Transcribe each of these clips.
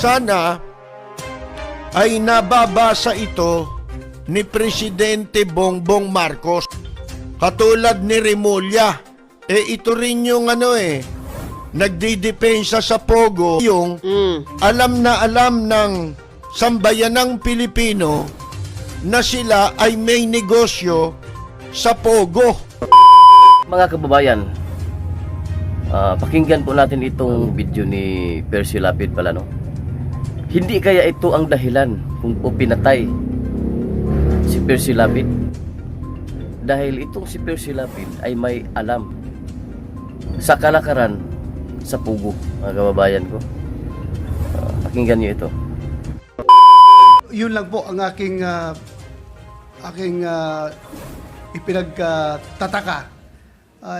Sana ay nababasa ito ni Presidente Bongbong Marcos. Katulad ni Remulla. Ito rin yung nagdidepensa sa Pogo. Yung alam ng sambayanang Pilipino na sila ay may negosyo sa Pogo. Mga kababayan, pakinggan po natin itong video ni Percy Lapid pala, no? Hindi kaya ito ang dahilan kung pinatay si Percy Lapid? Dahil itong si Percy Lapid ay may alam sa kalakaran sa Pogo, mga kababayan ko. Pakinggan niyo ito. Yun lang po ang aking ipinagtataka.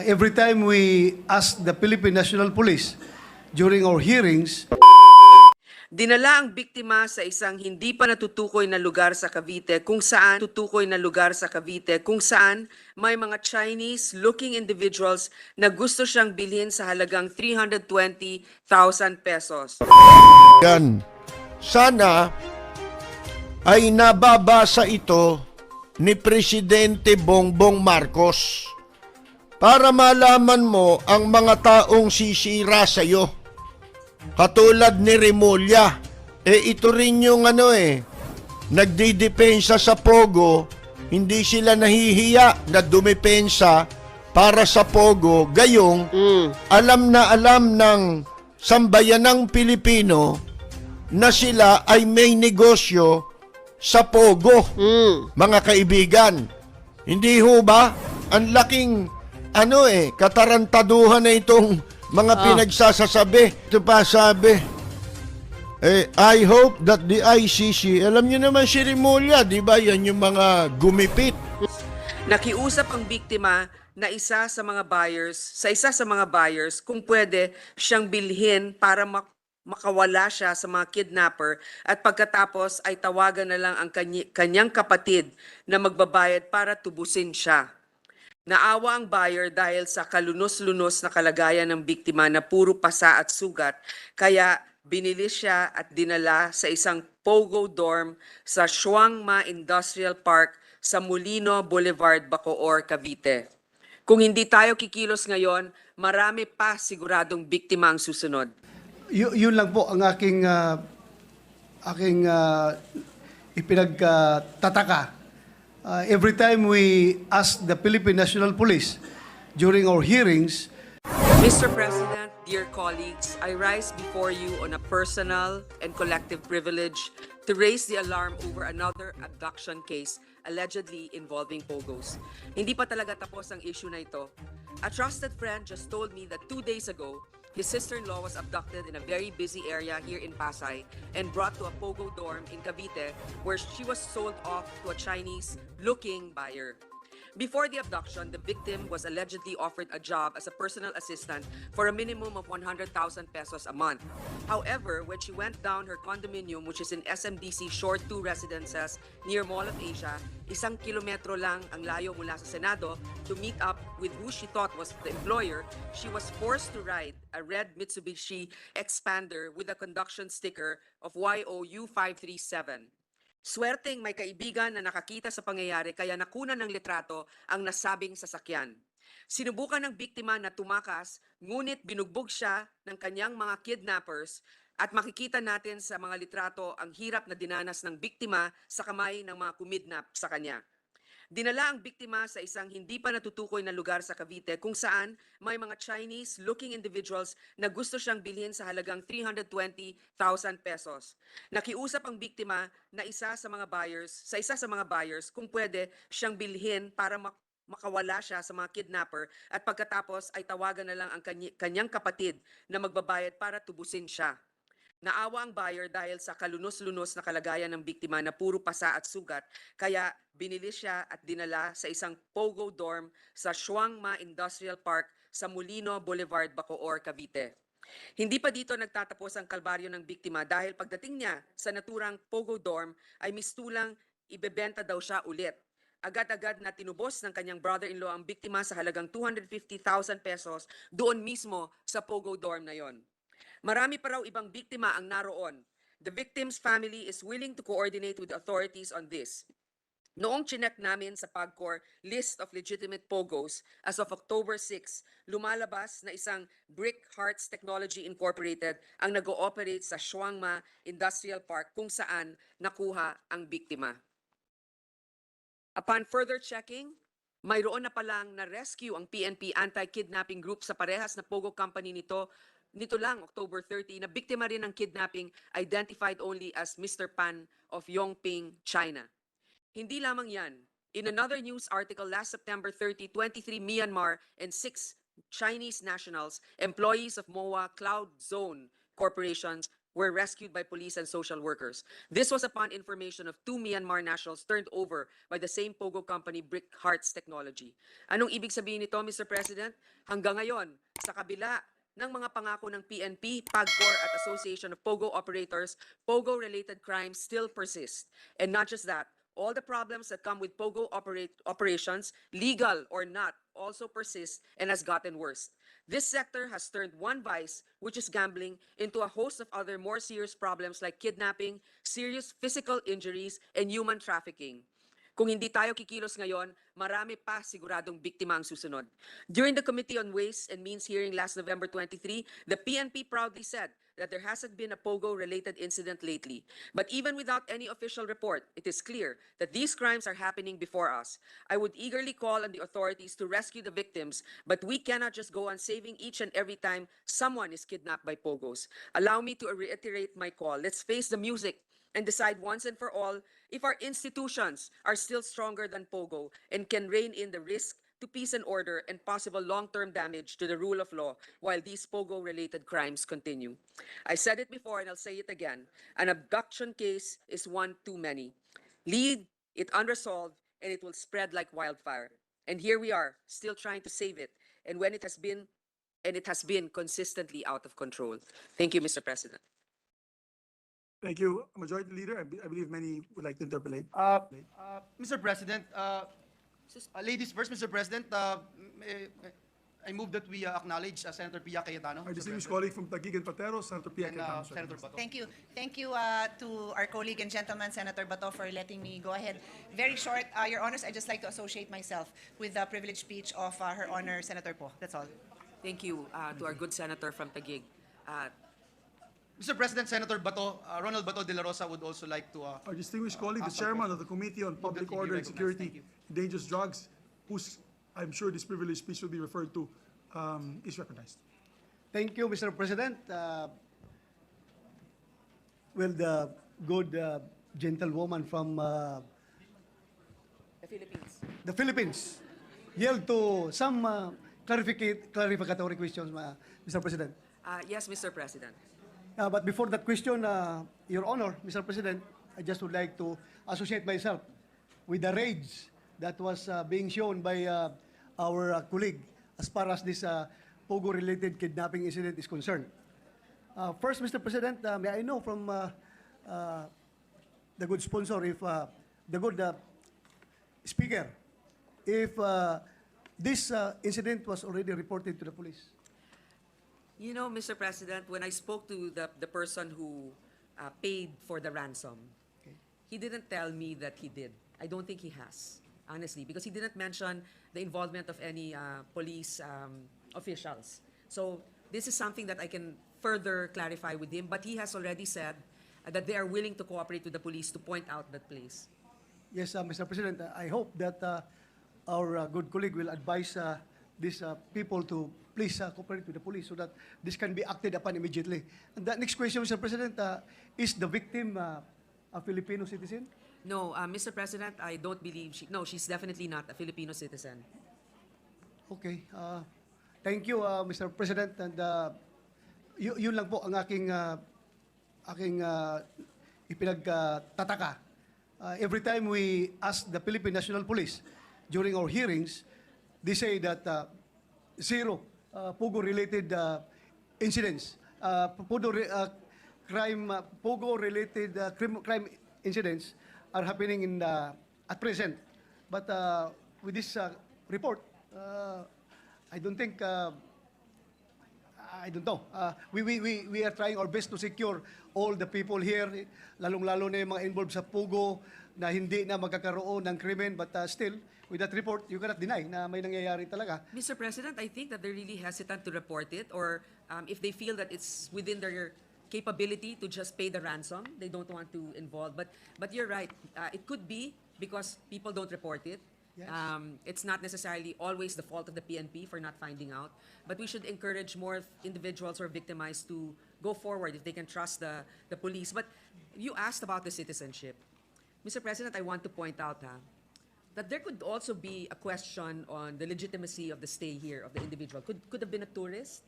Every time we ask the Philippine National Police during our hearings, dinala ang biktima sa isang hindi pa natutukoy na lugar sa Cavite kung saan may mga Chinese-looking individuals na gusto siyang bilhin sa halagang 320,000 pesos. Yan. Sana ay nababasa ito ni Presidente Bongbong Marcos para malaman mo ang mga taong sisira sa iyo. Katulad ni Remulla. Ito rin yung nagdidepensa sa Pogo. Hindi sila nahihiya na dumepensa para sa Pogo. Gayong alam ng sambayanang Pilipino na sila ay may negosyo sa Pogo. Mga kaibigan, hindi ho ba ang laking katarantaduhan na itong mga pinagsasasabi? Ito pa sabi, I hope that the ICC, alam nyo naman si Remulla, di ba? Yan yung mga gumipit. Nakiusap ang biktima na isa sa mga buyers kung pwede siyang bilhin para makawala siya sa mga kidnapper at pagkatapos ay tawagan na lang ang kanyang kapatid na magbabayad para tubusin siya. Naawa ang buyer dahil sa kalunos-lunos na kalagayan ng biktima na puro pasa at sugat, kaya binili siya at dinala sa isang Pogo dorm sa Shuangma Industrial Park sa Molino Boulevard, Bacoor, Cavite. Kung hindi tayo kikilos ngayon, marami pa siguradong biktima ang susunod. yun lang po ang aking ipinagtataka. Every time we ask the Philippine National Police during our hearings, Mr. President, dear colleagues, I rise before you on a personal and collective privilege to raise the alarm over another abduction case allegedly involving Pogos. Hindi pa talaga tapos ang issue na ito. A trusted friend just told me that 2 days ago, his sister-in-law was abducted in a very busy area here in Pasay and brought to a Pogo dorm in Cavite where she was sold off to a Chinese-looking buyer. Before the abduction, the victim was allegedly offered a job as a personal assistant for a minimum of 100,000 pesos a month. However, when she went down her condominium, which is in SMDC Shore 2 Residences near Mall of Asia, 1 kilometro lang ang layo mula sa Senado, to meet up with who she thought was the employer, she was forced to ride a red Mitsubishi Expander with a conduction sticker of YOU 537. Swerteng may kaibigan na nakakita sa pangyayari kaya nakunan ng litrato ang nasabing sasakyan. Sinubukan ng biktima na tumakas, ngunit binugbog siya ng kanyang mga kidnappers at makikita natin sa mga litrato ang hirap na dinanas ng biktima sa kamay ng mga kumidnap sa kanya. Dinala ang biktima sa isang hindi pa natutukoy na lugar sa Cavite kung saan may mga Chinese-looking individuals na gusto siyang bilhin sa halagang 320,000 pesos. Nakiusap ang biktima na isa sa mga buyers kung pwede siyang bilhin para makawala siya sa mga kidnapper at pagkatapos ay tawagan na lang ang kanyang kapatid na magbabayad para tubusin siya. Naawa ang buyer dahil sa kalunos-lunos na kalagayan ng biktima na puro pasa at sugat, kaya binili siya at dinala sa isang Pogo dorm sa Shuangma Industrial Park sa Molino Boulevard, Bacoor, Cavite. Hindi pa dito nagtatapos ang kalbaryo ng biktima dahil pagdating niya sa naturang Pogo dorm ay mistulang ibebenta daw siya ulit. Agad-agad na tinubos ng kanyang brother-in-law ang biktima sa halagang 250,000 pesos doon mismo sa Pogo dorm na yon. Marami pa raw ibang biktima ang naroon. The victim's family is willing to coordinate with the authorities on this. Noong chinek namin sa PAGCOR list of legitimate POGOs, as of October 6, lumalabas na isang Brick Hearts Technology Incorporated ang nag-ooperate sa Shuangma Industrial Park kung saan nakuha ang biktima. Upon further checking, mayroon na palang na-rescue ang PNP anti-kidnapping group sa parehas na POGO company nito lang, October 30, na biktima rin ng kidnapping identified only as Mr. Pan of Yongping, China. Hindi lamang yan. In another news article last September 30, 23 Myanmar and 6 Chinese nationals, employees of MOA Cloud Zone corporations, were rescued by police and social workers. This was upon information of 2 Myanmar nationals turned over by the same POGO company, Brick Hearts Technology. Anong ibig sabihin nito, Mr. President? Hanggang ngayon, sa kabila ng mga pangako ng PNP, PAGCOR at Association of POGO Operators, POGO-related crimes still persist. And not just that, all the problems that come with POGO operations, legal or not, also persist and has gotten worse. This sector has turned one vice, which is gambling, into a host of other more serious problems like kidnapping, serious physical injuries, and human trafficking. Kung hindi tayo kikilos ngayon, marami pa siguradong biktima ang susunod. During the Committee on Ways and Means hearing last November 23, the PNP proudly said that there hasn't been a POGO-related incident lately. But even without any official report, it is clear that these crimes are happening before us. I would eagerly call on the authorities to rescue the victims, but we cannot just go on saving each and every time someone is kidnapped by POGOs. Allow me to reiterate my call. Let's face the music and decide once and for all if our institutions are still stronger than POGO and can rein in the risk to peace and order and possible long-term damage to the rule of law while these POGO-related crimes continue. I said it before and I'll say it again. An abduction case is one too many. Leave it unresolved and it will spread like wildfire. And here we are, still trying to save it. And it has been consistently out of control. Thank you, Mr. President. Thank you, Majority Leader. I believe many would like to interpolate. Mr. President, ladies first, Mr. President, I move that we acknowledge Senator Pia Cayetano. Our distinguished colleague from Taguig and Patero, Senator Pia and Cayetano, sir. Senator Bato. Thank you. Thank you to our colleague and gentleman, Senator Bato, for letting me go ahead. Very short, Your Honors, I'd just like to associate myself with the privileged speech of Her Honor, Senator Po. That's all. Thank you to our good senator from Taguig. Mr. President, Senator Bato, Ronald Bato de la Rosa would also like to... Our distinguished colleague, the chairman of the Committee on Public be Order and recognized. Security, Thank you. Dangerous Drugs, whose I'm sure this privileged speech will be referred to, is recognized. Thank you, Mr. President. The good gentlewoman from The Philippines. the Philippines yield to some clarificatory questions, Mr. President. Yes, Mr. President. But before that question, Your Honor, Mr. President, I just would like to associate myself with the rage that was being shown by our colleague as far as this POGO-related kidnapping incident is concerned. First, Mr. President, may I know from the good sponsor, if the good speaker, if this incident was already reported to the police? You know, Mr. President, when I spoke to the person who paid for the ransom, he didn't tell me that he did. I don't think he has, honestly, because he didn't mention the involvement of any police officials. So this is something that I can further clarify with him, but he has already said that they are willing to cooperate with the police to point out that place. Yes, Mr. President, I hope that our good colleague will advise these people to please cooperate with the police so that this can be acted upon immediately. And the next question, Mr. President, is the victim a Filipino citizen? No, Mr. President, I don't believe she's definitely not a Filipino citizen. Okay. Thank you, Mr. President. And yun lang po ang aking ipinagtataka. Every time we ask the Philippine National Police during our hearings, they say that zero POGO-related incidents, POGO-related crime incidents are happening at present. But with this report, I don't think I don't know. We are trying our best to secure all the people here, lalong-lalo na yung mga involved sa Pugo na hindi na magkakaroon ng krimen. But still, with that report, you cannot deny na may nangyayari talaga. Mr. President, I think that they're really hesitant to report it, or if they feel that it's within their capability to just pay the ransom, they don't want to involve. But you're right. It could be because people don't report it. Yes. It's not necessarily always the fault of the PNP for not finding out, but we should encourage more individuals who are victimized to go forward if they can trust the police. But you asked about the citizenship. Mr. President, I want to point out that there could also be a question on the legitimacy of the stay here of the individual. Could have been a tourist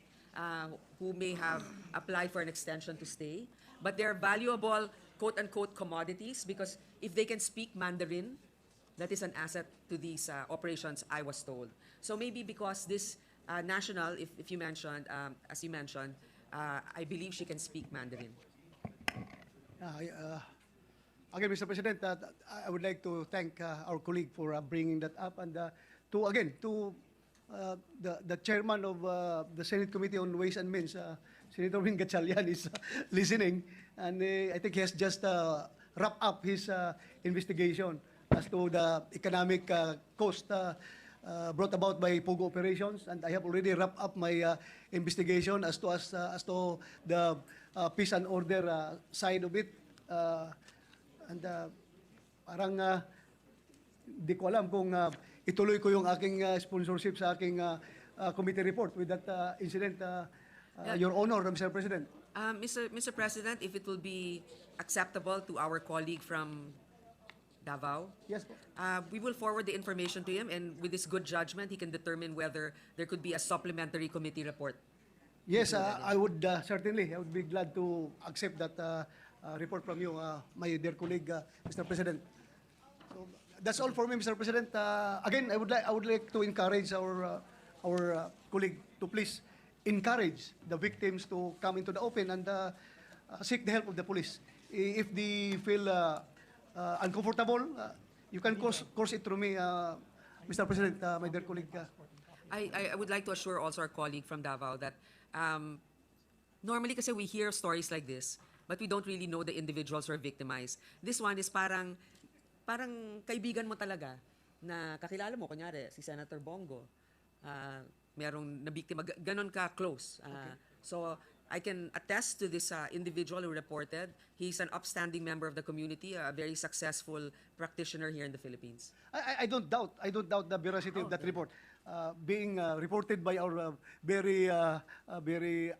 who may have applied for an extension to stay, but they're valuable quote-unquote commodities because if they can speak Mandarin, that is an asset to these operations, I was told. So maybe because this national, if you mentioned, as you mentioned, I believe she can speak Mandarin. Again, Mr. President, I would like to thank our colleague for bringing that up, and to the chairman of the Senate Committee on Ways and Means, Senator Win Gatchalian, is listening, and I think he has just wrapped up his investigation as to the economic cost brought about by Pogo operations, and I have already wrapped up my investigation as to the peace and order side of it. And parang di ko alam kung ituloy ko yung aking sponsorship sa aking committee report with that incident, Your Honor, Mr. President. Mr. President, if it will be acceptable to our colleague from Davao, Yes po. we will forward the information to him, and with his good judgment, he can determine whether there could be a supplementary committee report. Yes, I would certainly. I would be glad to accept that report from you, my dear colleague, Mr. President. So that's all for me, Mr. President. Again, I would like to encourage our colleague to please encourage the victims to come into the open and seek the help of the police. If they feel uncomfortable, you can course it through me, Mr. President, my dear colleague. I would like to assure also our colleague from Davao that normally kasi we hear stories like this, but we don't really know the individuals who are victimized. This one is parang kaibigan mo talaga na kakilala mo, kunyari, si Senator Bongo, merong nabiktima, ganon ka close. So I can attest to this individual who reported. He's an upstanding member of the community, a very successful practitioner here in the Philippines. I don't doubt the veracity of that report. Being reported by our very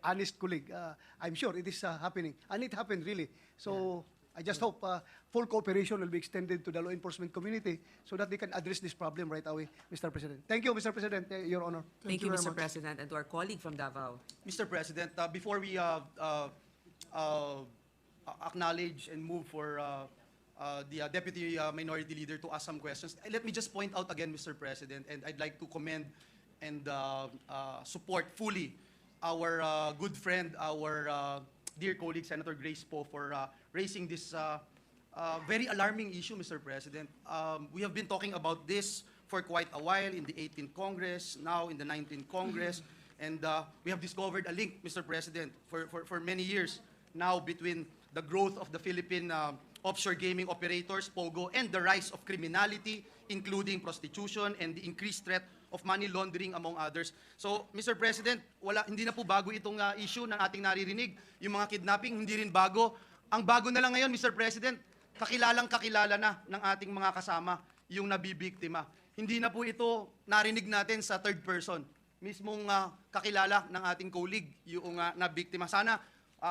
honest colleague, I'm sure it is happening, and it happened really. So I just hope full cooperation will be extended to the law enforcement community so that they can address this problem right away, Mr. President. Thank you, Mr. President, Your Honor. Thank you, very Mr. much. President, and to our colleague from Davao. Mr. President, before we acknowledge and move for the Deputy Minority Leader to ask some questions, let me just point out again, Mr. President, and I'd like to commend and support fully our good friend, our dear colleague, Senator Grace Poe, for raising this very alarming issue, Mr. President. We have been talking about this for quite a while in the 18th Congress, now in the 19th Congress, and we have discovered a link, Mr. President, for many years now between the growth of the Philippine offshore gaming operators, POGO, and the rise of criminality, including prostitution and the increased threat of money laundering, among others. So, Mr. President, hindi na po bago itong issue na ating naririnig. Yung mga kidnapping, hindi rin bago. Ang bago na lang ngayon, Mr. President, kakilalang kakilala na ng ating mga kasama yung nabibiktima. Hindi na po ito narinig natin sa third person. Mismong kakilala ng ating colleague, yung nabiktima. Sana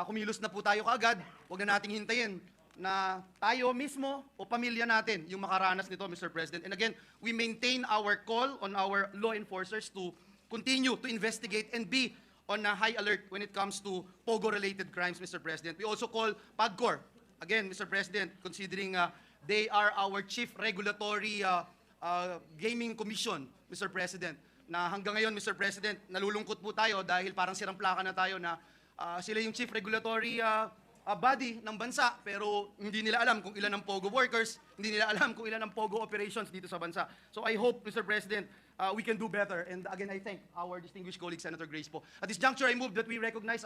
kumilos na po tayo kaagad. Huwag na nating hintayin na tayo mismo o pamilya natin yung makaranas nito, Mr. President. And again, we maintain our call on our law enforcers to continue to investigate and be on a high alert when it comes to POGO-related crimes, Mr. President. We also call PAGCOR, again, Mr. President, considering they are our chief regulatory gaming commission, Mr. President, na hanggang ngayon, Mr. President, nalulungkot po tayo dahil parang sirang plaka na tayo na sila yung chief regulatory body ng bansa, pero hindi nila alam kung ilan ang POGO workers, hindi nila alam kung ilan ang POGO operations dito sa bansa. So I hope, Mr. President, we can do better. And again, I thank our distinguished colleague, Senator Grace po. At this juncture, I move that we recognize our